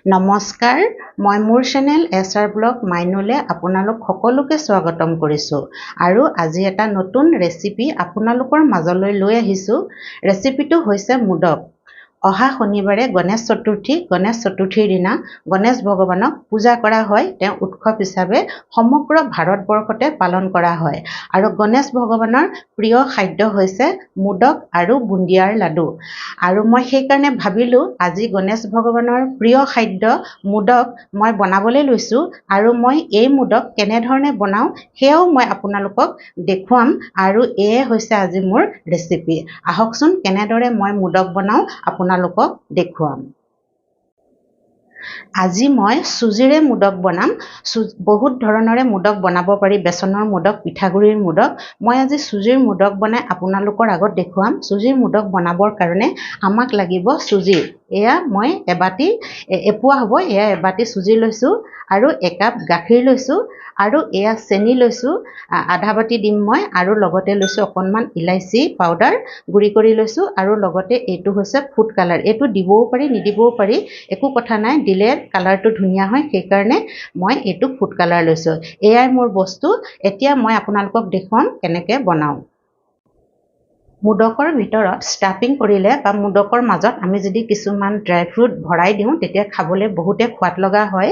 নমস্কাৰ, মই মোৰ চেনেল এছআৰ ব্লগ মাইনুলে আপোনালোক সকলোকে স্বাগতম কৰিছোঁ আৰু আজি এটা নতুন ৰেচিপি আপোনালোকৰ মাজলৈ লৈ আহিছোঁ। ৰেচিপিটো হৈছে মোদক। অহা শনিবাৰে গণেশ চতুৰ্থীৰ দিনা গণেশ ভগৱানক পূজা কৰা হয়। তেওঁ উৎসৱ হিচাপে সমগ্ৰ ভাৰতবৰ্ষতে পালন কৰা হয় আৰু গণেশ ভগৱানৰ প্ৰিয় খাদ্য হৈছে মোদক আৰু বুন্দিয়াৰ লাডু। আৰু মই সেইকাৰণে ভাবিলোঁ আজি গণেশ ভগৱানৰ প্ৰিয় খাদ্য মোদক মই বনাবলৈ লৈছোঁ আৰু মই এই মোদক কেনেধৰণে বনাওঁ সেয়াও মই আপোনালোকক দেখুৱাম আৰু এয়ে হৈছে আজি মোৰ ৰেচিপি। আহকচোন কেনেদৰে মই মোদক বনাওঁ আপোনালোকক দেখুৱাম। আজি মই চুজিৰে মোদক বনাম। বহুত ধৰণৰে মোদক বনাব পাৰি, বেচনৰ মোদক, পিঠাগুড়িৰ মোদক। মই আজি চুজিৰ মোদক বনাই আপোনালোকৰ আগত দেখুৱাম। চুজিৰ মোদক বনাবৰ কাৰণে আমাক লাগিব চুজি। এয়া মই এপোৱা হ'ব, এয়া এবাটি চুজি লৈছোঁ আৰু একাপ গাখীৰ লৈছোঁ আৰু এয়া চেনি লৈছোঁ, আধা বাটি দিম মই, আৰু লগতে লৈছোঁ অকণমান ইলাইচি পাউডাৰ গুড়ি কৰি লৈছোঁ আৰু লগতে এইটো হৈছে ফুড কালাৰ। এইটো দিবও পাৰি নিদিবও পাৰি, একো কথা নাই, দিলে কালাৰটো ধুনীয়া হয়, সেইকাৰণে মই এইটো ফুড কালাৰ লৈছোঁ। এয়াই মোৰ বস্তু। এতিয়া মই আপোনালোকক দেখুৱাম কেনেকৈ বনাওঁ। মোদকৰ ভিতৰত ষ্টাফিং কৰিলে বা মোদকৰ মাজত আমি যদি কিছুমান ড্ৰাই ফ্ৰুট ভৰাই দিওঁ তেতিয়া খাবলৈ বহুতে সোৱাদ লগা হয়।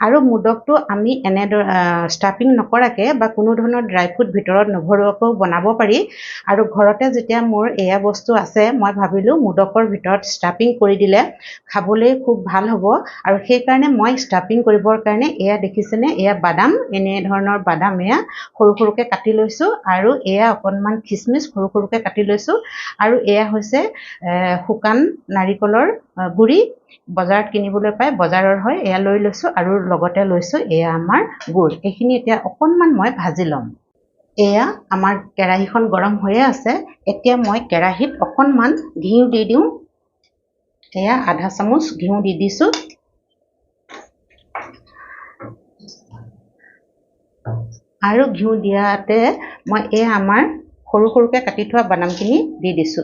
আৰু মোদকটো আমি এনেদৰে ষ্টাফিং নকৰাকৈ বা কোনো ধৰণৰ ড্ৰাই ফ্ৰুট ভিতৰত নভৰোৱাকৈও বনাব পাৰি। আৰু ঘৰতে যেতিয়া মোৰ এয়া বস্তু আছে, মই ভাবিলোঁ মোদকৰ ভিতৰত ষ্টাফিং কৰি দিলে খাবলৈ খুব ভাল হ'ব আৰু সেইকাৰণে মই ষ্টাফিং কৰিবৰ কাৰণে এয়া দেখিছেনে, এয়া বাদাম, এনেধৰণৰ বাদাম এয়া সৰু সৰুকৈ কাটি লৈছোঁ আৰু এয়া অকণমান খিচমিচ সৰু সৰুকৈ কাটি লৈছোঁ আৰু এয়া হৈছে শুকান নাৰিকলৰ গুড়ি, বজাৰত কিনিবলৈ পায়, বজাৰৰ হয়, এয়া লৈ লৈছোঁ আৰু লগতে লৈছোঁ এয়া আমাৰ গুড়। এইখিনি এতিয়া অকণমান মই ভাজি ল'ম। এয়া আমাৰ কেৰাহীখন গৰম হৈয়ে আছে। এতিয়া মই কেৰাহীত অকণমান ঘিউ দি দিওঁ। এয়া আধা চামুচ ঘিউ দি দিছোঁ। আৰু ঘিউ দিয়াতে মই এয়া আমাৰ সৰু সৰুকৈ কাটি থোৱা বাদামখিনি দি দিছোঁ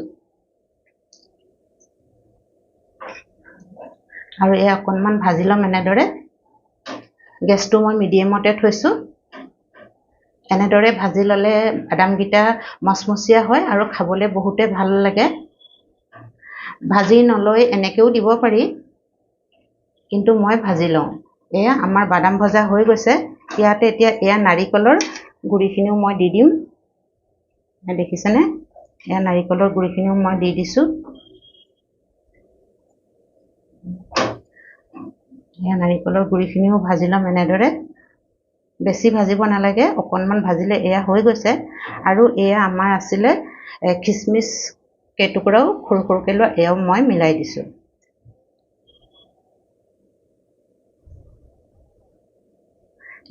আৰু এয়া অকণমান ভাজি ল'ম এনেদৰে। গেছটো মই মিডিয়ামতে থৈছোঁ। এনেদৰে ভাজি ল'লে বাদামকেইটা মচমচীয়া হয় আৰু খাবলৈ বহুতে ভাল লাগে। ভাজি নলৈ এনেকৈও দিব পাৰি, কিন্তু মই ভাজি লওঁ। এয়া আমাৰ বাদাম ভজা হৈ গৈছে। ইয়াতে এতিয়া এয়া নাৰিকলৰ গুড়িখিনিও মই দি দিম। দেখিছেনে, এয়া নাৰিকলৰ গুড়িখিনিও মই দি দিছোঁ। এয়া নাৰিকলৰ গুড়িখিনিও ভাজি ল'ম এনেদৰে। বেছি ভাজিব নালাগে, অকণমান ভাজিলে এয়া হৈ গৈছে। আৰু এয়া আমাৰ আছিলে খিচমিচ কেইটুকুৰাও সৰু সৰুকৈ লোৱা, এয়াও মই মিলাই দিছোঁ।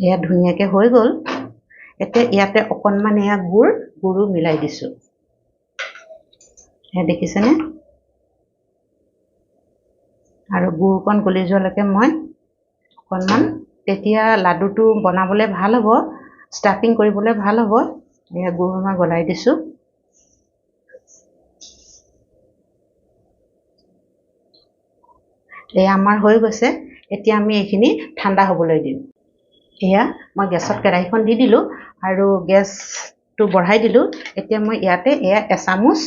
এয়া ধুনীয়াকৈ হৈ গ'ল। এতিয়া ইয়াতে অকণমান এয়া গুড়ো মিলাই দিছোঁ। এয়া দেখিছেনে, আৰু গুড়কণ গলি যোৱালৈকে মই অকণমান, তেতিয়া লাডুটো বনাবলৈ ভাল হ'ব, ষ্টাফিং কৰিবলৈ ভাল হ'ব। এয়া গুড় মই গলাই দিছোঁ। এয়া আমাৰ হৈ গৈছে। এতিয়া আমি এইখিনি ঠাণ্ডা হ'বলৈ দিম। এয়া মই গেছত কেৰাহীখন দি দিলোঁ আৰু গেছটো বঢ়াই দিলোঁ। এতিয়া মই ইয়াতে এয়া এচামুচ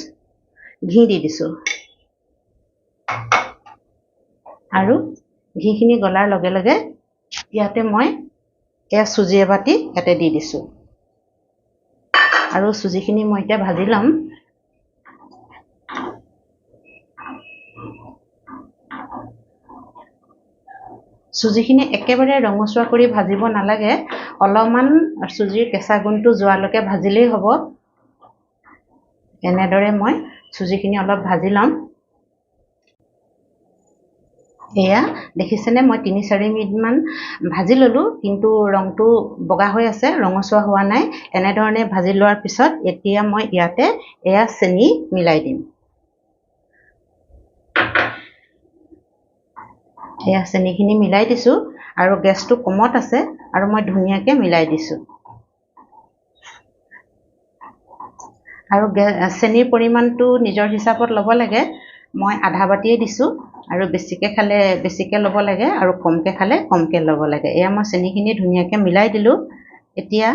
ঘি দি দিছোঁ আৰু ঘিখিনি গলাৰ লগে লগে ইয়াতে মই এয়া চুজি এবাটি ইয়াতে দি দিছোঁ আৰু চুজিখিনি মই এতিয়া ভাজি ল'ম। চুজিখিনি একেবাৰে ৰঙচুৱা কৰি ভাজিব নালাগে, অলপমান চুজিৰ কেঁচা গুণটো যোৱালৈকে ভাজিলেই হ'ব। এনেদৰে মই চুজিখিনি অলপ ভাজি ল'ম। এয়া দেখিছেনে, মই ৩-৪ মিনিটমান ভাজি ল'লোঁ, কিন্তু ৰংটো বগা হৈ আছে, ৰঙচুৱা হোৱা নাই। এনেধৰণে ভাজি লোৱাৰ পিছত এতিয়া মই ইয়াতে এয়া চেনি মিলাই দিম। এয়া চেনিখিনি মিলাই দিছোঁ আৰু গেছটো কমত আছে আৰু মই ধুনীয়াকৈ মিলাই দিছোঁ। আৰু চেনিৰ পৰিমাণটো নিজৰ হিচাপত ল'ব লাগে। মই আধা বাটিয়ে দিছোঁ আৰু বেছিকৈ খালে বেছিকৈ ল'ব লাগে আৰু কমকৈ খালে কমকৈ ল'ব লাগে। এয়া মই চেনিখিনি ধুনীয়াকৈ মিলাই দিলোঁ। এতিয়া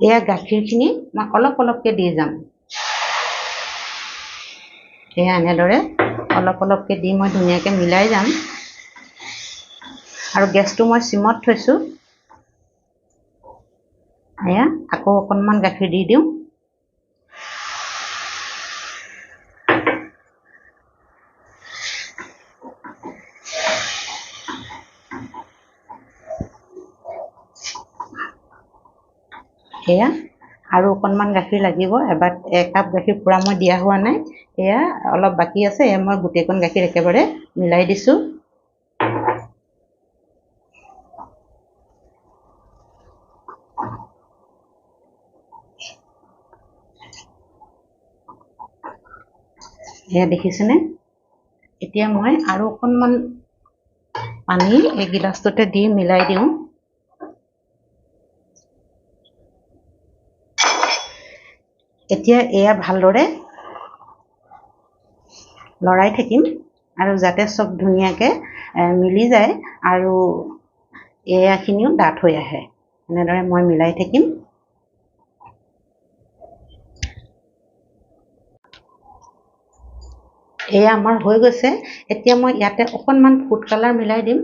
এয়া গাখীৰখিনি মই অলপ অলপকৈ দি যাম। এয়া এনেদৰে অলপ অলপকৈ দি মই ধুনীয়াকৈ মিলাই যাম। আৰু গেছটো মই চিমত থৈছোঁ। এয়া আকৌ অকণমান গাখীৰ দি দিওঁ। এয়া আৰু অকণমান গাখীৰ লাগিব। একাপ গাখীৰ পূৰা মই দিয়া হোৱা নাই। এয়া অলপ বাকী আছে। এয়া মই গোটেইকণ গাখীৰ একেবাৰে মিলাই দিছোঁ। এয়া দেখিছেনে? এতিয়া মই আৰু অকণমান পানী এই গিলাচটোতে দি মিলাই দিওঁ। এতিয়া এয়া ভালদৰে লৰাই থাকিম আৰু যাতে চব ধুনীয়াকৈ মিলি যায় আৰু এয়াখিনিও ডাঠ হৈ আহে। এনেদৰে মই মিলাই থাকিম। এয়া আমাৰ হৈ গৈছে। এতিয়া মই ইয়াতে অকণমান ফুড কালাৰ মিলাই দিম।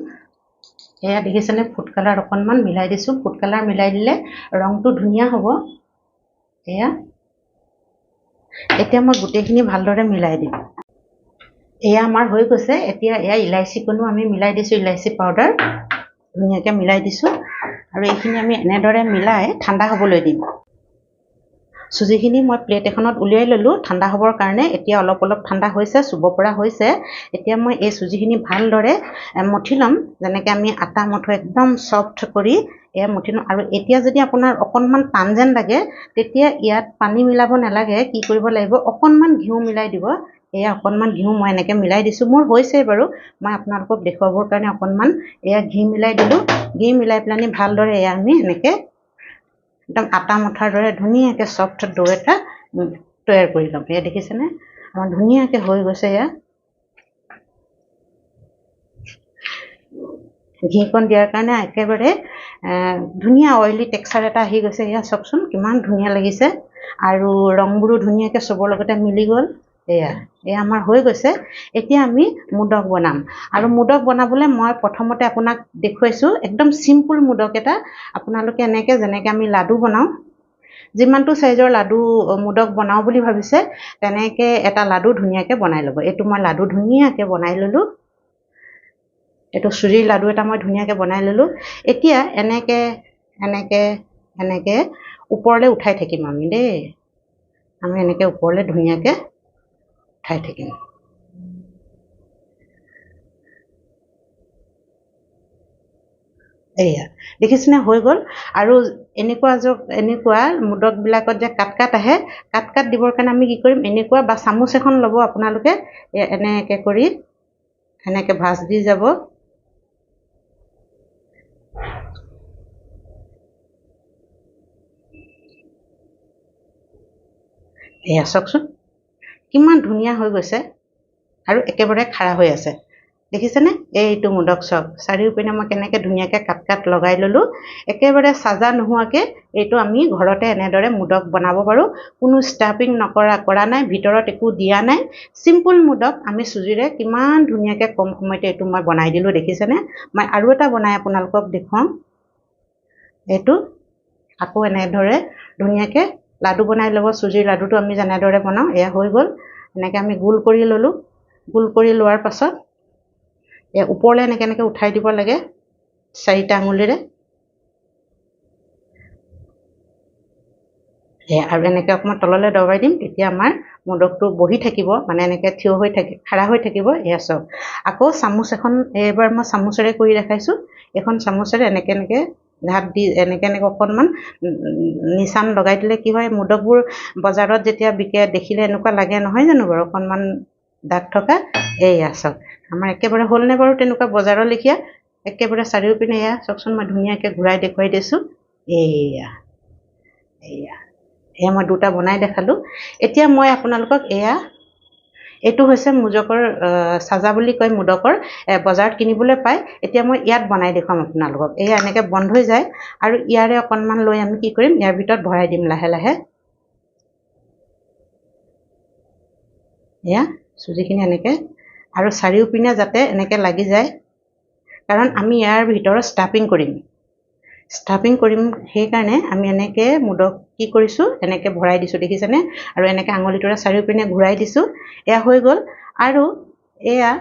এয়া দেখিছেনে? ফুড কালাৰ অকণমান মিলাই দিছোঁ। ফুড কালাৰ মিলাই দিলে ৰংটো ধুনীয়া হ'ব। এতিয়া মই গোটেইখিনি ভালদৰে মিলাই দিম। এয়া আমাৰ হৈ গৈছে। এতিয়া এয়া ইলাইচিকণো আমি মিলাই দিছোঁ। ইলাইচি পাউডাৰ ধুনীয়াকৈ মিলাই দিছোঁ আৰু এইখিনি আমি এনেদৰে মিলাই ঠাণ্ডা হ'বলৈ দিম। চুজিখিনি মই প্লেট এখনত উলিয়াই ল'লোঁ ঠাণ্ডা হ'বৰ কাৰণে। এতিয়া অলপ অলপ ঠাণ্ডা হৈছে, চুব পৰা হৈছে। এতিয়া মই এই চুজিখিনি ভালদৰে মঠি ল'ম। যেনেকৈ আমি আটা মঠো একদম চফ্ট কৰি এয়া মঠি ল'ম। আৰু এতিয়া যদি আপোনাৰ অকণমান টান যেন লাগে তেতিয়া ইয়াত পানী মিলাব নালাগে। কি কৰিব লাগিব? অকণমান ঘিউ মিলাই দিব। এয়া অকণমান ঘিউ মই এনেকৈ মিলাই দিছোঁ। মোৰ হৈছেই বাৰু। মই আপোনালোকক দেখুৱাবৰ কাৰণে অকণমান এয়া ঘি মিলাই দিলোঁ। ঘি মিলাই পেলানি ভালদৰে এয়া আমি এনেকৈ একদম আটা মঠাৰ দৰে ধুনীয়াকৈ চফ্ট ডো এটা তৈয়াৰ কৰি ল'ম। এয়া দেখিছেনে? আমাৰ ধুনীয়াকৈ হৈ গৈছে। এয়া ঘিকণ দিয়াৰ কাৰণে একেবাৰে ধুনীয়া অইলি টেক্সচাৰ এটা আহি গৈছে। এয়া চাওকচোন কিমান ধুনীয়া লাগিছে আৰু ৰংবোৰো ধুনীয়াকৈ চবৰ লগতে মিলি গ'ল। এয়া আমাৰ হৈ গৈছে। এতিয়া আমি মোদক বনাম আৰু মোদক বনাবলৈ মই প্ৰথমতে আপোনাক দেখুৱাইছোঁ একদম চিম্পুল মোদক এটা। আপোনালোকে এনেকৈ যেনেকৈ আমি লাডু বনাওঁ, যিমানটো চাইজৰ লাডু মোদক বনাওঁ বুলি ভাবিছে তেনেকৈ এটা লাডু ধুনীয়াকৈ বনাই ল'ব। এইটো মই লাডু ধুনীয়াকৈ বনাই ল'লোঁ। এইটো চুজিৰ লাডু এটা মই ধুনীয়াকৈ বনাই ল'লোঁ। এতিয়া এনেকৈ এনেকৈ এনেকৈ ওপৰলৈ উঠাই থাকিম আমি দেই। আমি এনেকৈ ওপৰলৈ ধুনীয়াকৈ উঠাই থাকিম। এয়া দেখিছেনে? হৈ গ'ল। আৰু এনেকুৱা মোদকবিলাকত যে কাট আহে, কাট দিবৰ কাৰণে আমি কি কৰিম? এনেকুৱা বা চামুচ এখন ল'ব আপোনালোকে। এনেকৈ কৰি এনেকৈ ভাঁজ দি যাব। এয়া চাওকচোন কিমান ধুনীয়া হৈ গৈছে আৰু একেবাৰে খাৰা হৈ আছে। দেখিছেনে? এইটো মোদক চাওক। চাৰিওপিনে মই কেনেকৈ ধুনীয়াকৈ কাট লগাই ল'লোঁ। একেবাৰে চাজা নোহোৱাকৈ এইটো আমি ঘৰতে এনেদৰে মোদক বনাব পাৰোঁ। কোনো ষ্টাফিং কৰা নাই, ভিতৰত একো দিয়া নাই। চিম্পুল মোদক আমি চুজিৰে কিমান ধুনীয়াকৈ কম সময়তে এইটো মই বনাই দিলোঁ। দেখিছেনে? মই আৰু এটা বনাই আপোনালোকক দেখুৱাম। এইটো আকৌ এনেদৰে ধুনীয়াকৈ লাডু বনাই ল'ব। চুজিৰ লাডুটো আমি যেনেদৰে বনাওঁ এয়া হৈ গ'ল। এনেকৈ আমি গোল কৰি ল'লোঁ। গোল কৰি লোৱাৰ পাছত ওপৰলৈ এনেকৈ উঠাই দিব লাগে 4টা আঙুলিৰে। আৰু এনেকৈ অকণমান তললৈ দবাই দিম। তেতিয়া আমাৰ মোদকটো বহি থাকিব, মানে এনেকৈ থিয় হৈ খাৰা হৈ থাকিব। এয়া চাওক। আকৌ চামুচ এখন এইবাৰ মই চামুচেৰে কৰি দেখাইছোঁ। এখন চামুচেৰে এনেকৈ ঢাপ দি এনেকৈ অকণমান নিচান লগাই দিলে কি হয়? মোদকবোৰ বজাৰত যেতিয়া বিকে দেখিলে এনেকুৱা লাগে নহয় জানো বাৰু? অকণমান দাগ থকা। এয়া চাওক আমাৰ একেবাৰে হ'লনে বাৰু তেনেকুৱা বজাৰৰ লেখীয়া? একেবাৰে চাৰিওপিনে এয়া চাওকচোন মই ধুনীয়াকৈ ঘূৰাই দেখুৱাই দিছোঁ। এয়া মই 2টা বনাই দেখালোঁ। এতিয়া মই আপোনালোকক এয়া এইটো হৈছে মুজকৰ সাজা বুলি কয় মুদকৰ বজাৰত কিনিবলৈ পায় এতিয়া মই ইয়াত বনাই দেখুৱাম আপোনালোকক এয়া এনেকৈ বন্ধ হৈ যায় আৰু ইয়াৰে অকণমান লৈ আমি কি কৰিম ইয়াৰ ভিতৰত ভৰাই দিম লাহে লাহে এয়া চুজিখিনি এনেকৈ আৰু চাৰিওপিনে যাতে এনেকৈ লাগি যায় কাৰণ আমি ইয়াৰ ভিতৰত ষ্টাফিং কৰিম সেইকাৰণে আমি এনেকৈ মুদক কি কৰিছোঁ এনেকৈ ভৰাই দিছোঁ দেখিছেনে আৰু এনেকৈ আঙুলিটোৰে চাৰিওপিনে ঘূৰাই দিছোঁ এয়া হৈ গ'ল আৰু এয়া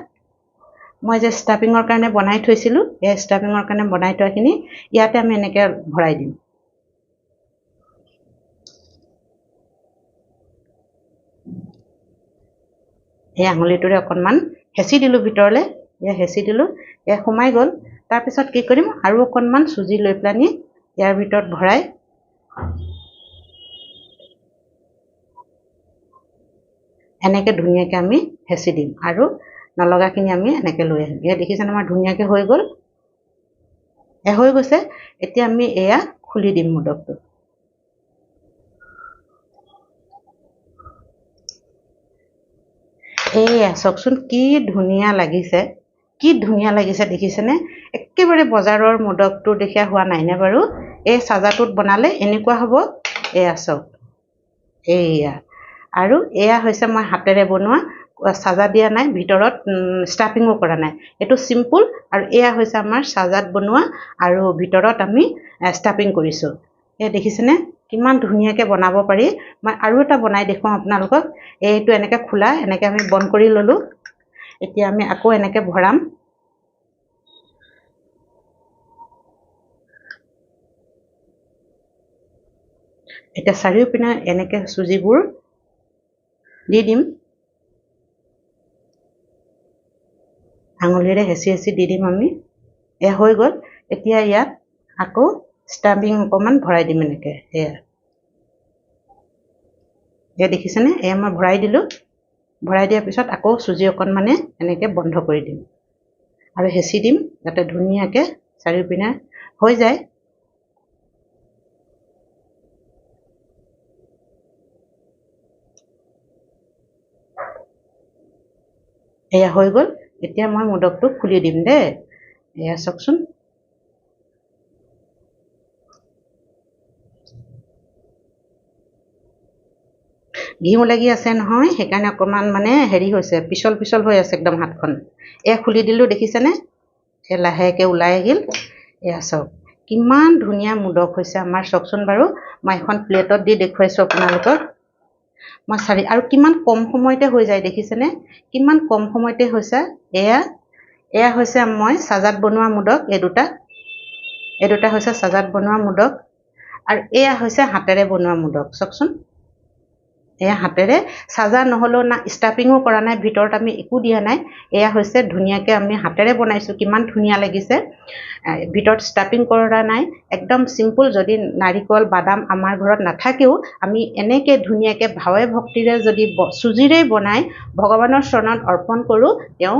মই যে ষ্টাফিঙৰ কাৰণে বনাই থৈছিলোঁ এই ষ্টাফিঙৰ কাৰণে বনাই থোৱাখিনি ইয়াতে আমি এনেকৈ ভৰাই দিম এই আঙুলিটোৰে অকণমান হেঁচি দিলোঁ ভিতৰলৈ এয়া হেঁচি দিলোঁ এয়া সোমাই গ'ল তাৰপিছত কি কৰিম আৰু অকণমান চুজি লৈ পেলানি ইয়াৰ ভিতৰত ভৰাই এনেকৈ ধুনীয়াকৈ আমি হেঁচি দিম আৰু নলগাখিনি আমি এনেকৈ লৈ আহিম এয়া দেখিছেনে আমাৰ ধুনীয়াকৈ হৈ গ'ল হৈ গৈছে এতিয়া আমি এয়া খুলি দিম মুদকটো এয়া চাওকচোন কি ধুনীয়া লাগিছে দেখিছেনে একেবাৰে বজাৰৰ মুদকটো দেখিয়া হোৱা নাইনে বাৰু এই চাজাটোত বনালে এনেকুৱা হ'ব এয়া চাওক এয়া আৰু এয়া হৈছে মই হাতেৰে বনোৱা চাজা দিয়া নাই ভিতৰত ষ্টাফিঙো কৰা নাই এইটো চিম্পুল আৰু এয়া হৈছে আমাৰ চাজাত বনোৱা আৰু ভিতৰত আমি ষ্টাফিং কৰিছোঁ এই দেখিছেনে কিমান ধুনীয়াকৈ বনাব পাৰি মই আৰু এটা বনাই দেখুৱাম আপোনালোকক এইটো এনেকৈ খোলা এনেকৈ আমি বন্ধ কৰি ল'লোঁ এতিয়া আমি আকৌ এনেকৈ ভৰাম এতিয়া চাৰিওপিনে এনেকৈ চুজিবোৰ দি দিম আঙুলিৰে হেঁচি হেঁচি দি দিম আমি এয়া হৈ গ'ল এতিয়া ইয়াত আকৌ ষ্টাফিং অকণমান ভৰাই দিম এনেকৈ এয়া দেখিছেনে এয়া মই ভৰাই দিলোঁ ভৰাই দিয়াৰ পিছত আকৌ চুজি অকণমানে এনেকৈ বন্ধ কৰি দিম আৰু হেঁচি দিম যাতে ধুনীয়াকৈ চাৰিওপিনে হৈ যায় এয়া হৈ গ'ল এতিয়া মই মুদকটো খুলি দিম দেই এয়া চাওকচোন ঘিউ লাগি আছে নহয় সেইকাৰণে অকণমান মানে হেৰি হৈছে পিছল হৈ আছে একদম হাতখন এয়া খুলি দিলোঁ দেখিছেনে এয়া লাহেকৈ ওলাই আহিল এয়া চাওক কিমান ধুনীয়া মুদক হৈছে আমাৰ চাওকচোন বাৰু মই এখন প্লেটত দি দেখুৱাইছোঁ আপোনালোকক মই আৰু কিমান কম সময়তে হৈ যায় দেখিছেনে কিমান কম সময়তে হৈছে এয়া হৈছে মই চাজাত বনোৱা মুদক এই দুটা হৈছে চাজাত বনোৱা মুদক আৰু এয়া হৈছে হাতেৰে বনোৱা মুদক চাওকচোন এয়া হাতেৰে চাজা নহ'লেও না ষ্টাফিঙো কৰা নাই ভিতৰত আমি একো দিয়া নাই এয়া হৈছে ধুনীয়াকৈ আমি হাতেৰে বনাইছোঁ কিমান ধুনীয়া লাগিছে ভিতৰত ষ্টাফিং কৰা নাই একদম চিম্পুল যদি নাৰিকল বাদাম আমাৰ ঘৰত নাথাকেও আমি এনেকৈ ধুনীয়াকৈ ভাৱে ভক্তিৰে যদি চুজিৰে বনাই ভগৱানৰ চৰণত অৰ্পণ কৰোঁ তেওঁ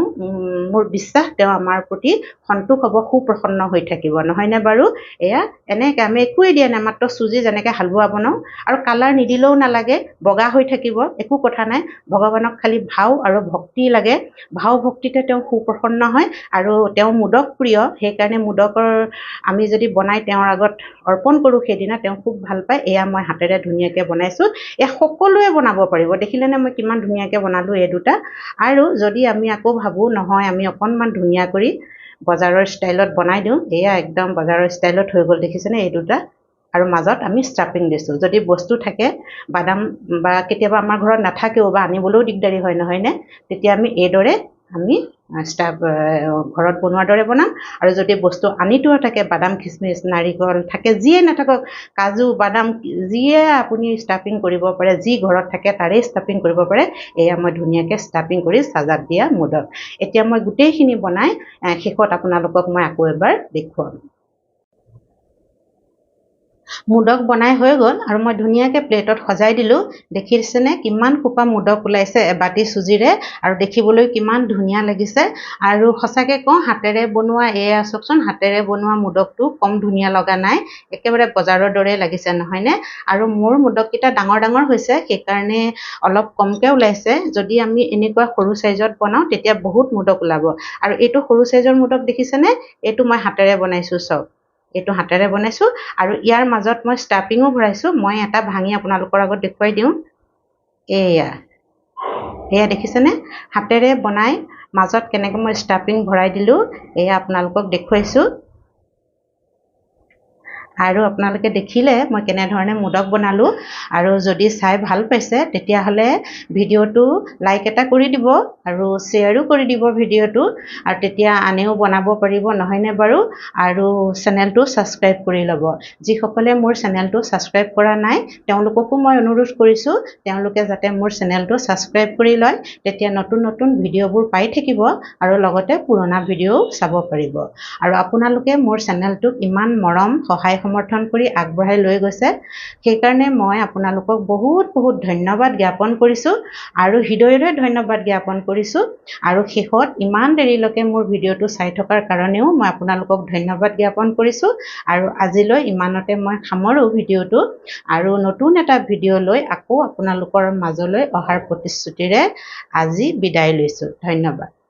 মোৰ বিশ্বাস তেওঁ আমাৰ প্ৰতি সন্তোষ হ'ব সুপ্ৰসন্ন হৈ থাকিব নহয়নে বাৰু এয়া এনেকৈ আমি একোৱেই দিয়া নাই মাত্ৰ চুজি যেনেকৈ হালোৱা বনাওঁ আৰু কালাৰ নিদিলেও নালাগে বগা হৈ থাকিব একো কথা নাই ভগৱানক খালি ভাও আৰু ভক্তি লাগে ভাও ভক্তিতে তেওঁ সুপ্ৰসন্ন হয় আৰু তেওঁ মুদক প্ৰিয় সেইকাৰণে মুদকৰ আমি যদি বনাই তেওঁৰ আগত অৰ্পণ কৰোঁ সেইদিনা তেওঁ খুব ভাল পায় এয়া মই হাতেৰে ধুনীয়াকৈ বনাইছোঁ এয়া সকলোৱে বনাব পাৰিব দেখিলেনে মই কিমান ধুনীয়াকৈ বনালোঁ এই দুটা আৰু যদি আমি আকৌ ভাবোঁ নহয় আমি অকণমান ধুনীয়া কৰি বজাৰৰ ষ্টাইলত বনাই দিওঁ এয়া একদম বজাৰৰ ষ্টাইলত হৈ গ'ল দেখিছেনে এই দুটা আৰু মাজত আমি ষ্টাফিং দিছোঁ যদি বস্তু থাকে বাদাম বা কেতিয়াবা আমাৰ ঘৰত নাথাকেও বা আনিবলৈও দিগদাৰী হয় নহয়নে তেতিয়া আমি এইদৰে আমি ঘৰত বনোৱাৰ দৰে বনাম আৰু যদি বস্তু আনি থোৱা থাকে বাদাম খিচমিচ নাৰিকল থাকে যিয়ে নাথাকক কাজু বাদাম যিয়ে আপুনি ষ্টাফিং কৰিব পাৰে যি ঘৰত থাকে তাৰেই ষ্টাফিং কৰিব পাৰে এয়া মই ধুনীয়াকৈ ষ্টাফিং কৰি চাজাত দিয়া মুদক এতিয়া মই গোটেইখিনি বনাই শেষত আপোনালোকক মই আকৌ এবাৰ দেখুৱাম মুদক বনাই হৈ গ'ল আৰু মই ধুনীয়াকৈ প্লেটত সজাই দিলোঁ। দেখিছেনে কিমান সোপা মুদক ওলাইছে এবাটি চুজিৰে, আৰু দেখিবলৈ কিমান ধুনীয়া লাগিছে। আৰু সঁচাকৈ কওঁ, হাতেৰে বনোৱা এয়া চাওকচোন, হাতেৰে বনোৱা মুদকটো কম ধুনীয়া লগা নাই, একেবাৰে বজাৰৰ দৰে লাগিছে নহয়নে? আৰু মোৰ মুদককেইটা ডাঙৰ ডাঙৰ হৈছে, সেইকাৰণে অলপ কমকৈ ওলাইছে। যদি আমি এনেকুৱা সৰু চাইজত বনাওঁ তেতিয়া বহুত মুদক ওলাব। আৰু এইটো সৰু চাইজৰ মুদক দেখিছেনে? এইটো মই হাতেৰে বনাইছোঁ, চাওক এইটো হাতেৰে বনাইছোঁ। আৰু ইয়াৰ মাজত মই ষ্টাফিঙো ভৰাইছোঁ। মই এটা ভাঙি আপোনালোকৰ আগত দেখুৱাই দিওঁ। এয়া দেখিছেনে? হাতেৰে বনাই মাজত কেনেকৈ মই ষ্টাফিং ভৰাই দিলোঁ, এয়া আপোনালোকক দেখুৱাইছোঁ। আৰু আপোনালোকে দেখিলে মই কেনেধৰণে মুদক বনালোঁ। আৰু যদি চাই ভাল পাইছে তেতিয়াহ'লে ভিডিঅ'টো লাইক এটা কৰি দিব আৰু শ্বেয়াৰো কৰি দিব ভিডিঅ'টো, আৰু তেতিয়া আনেও বনাব পাৰিব নহয়নে বাৰু? আৰু চেনেলটো ছাবস্ক্ৰাইব কৰি ল'ব। যিসকলে মোৰ চেনেলটো ছাবস্ক্ৰাইব কৰা নাই তেওঁলোককো মই অনুৰোধ কৰিছোঁ, তেওঁলোকে যাতে মোৰ চেনেলটো ছাবস্ক্ৰাইব কৰি লয়, তেতিয়া নতুন নতুন ভিডিঅ'বোৰ পাই থাকিব আৰু লগতে পুৰণা ভিডিঅ'ও চাব পাৰিব। আৰু আপোনালোকে মোৰ চেনেলটোক ইমান মৰম সহায় সমৰ্থন কৰি আগবঢ়াই লৈ গৈছে, সেইকাৰণে মই আপোনালোকক বহুত বহুত ধন্যবাদ জ্ঞাপন কৰিছোঁ, আৰু হৃদয়ৰে ধন্যবাদ জ্ঞাপন কৰিছোঁ। আৰু শেষত ইমান দেৰিলৈকে মোৰ ভিডিঅ'টো চাই থকাৰ কাৰণেও মই আপোনালোকক ধন্যবাদ জ্ঞাপন কৰিছোঁ। আৰু আজিলৈ ইমানতে মই সামৰোঁ ভিডিঅ'টো, আৰু নতুন এটা ভিডিঅ' লৈ আকৌ আপোনালোকৰ মাজলৈ অহাৰ প্ৰতিশ্ৰুতিৰে আজি বিদায় লৈছোঁ। ধন্যবাদ।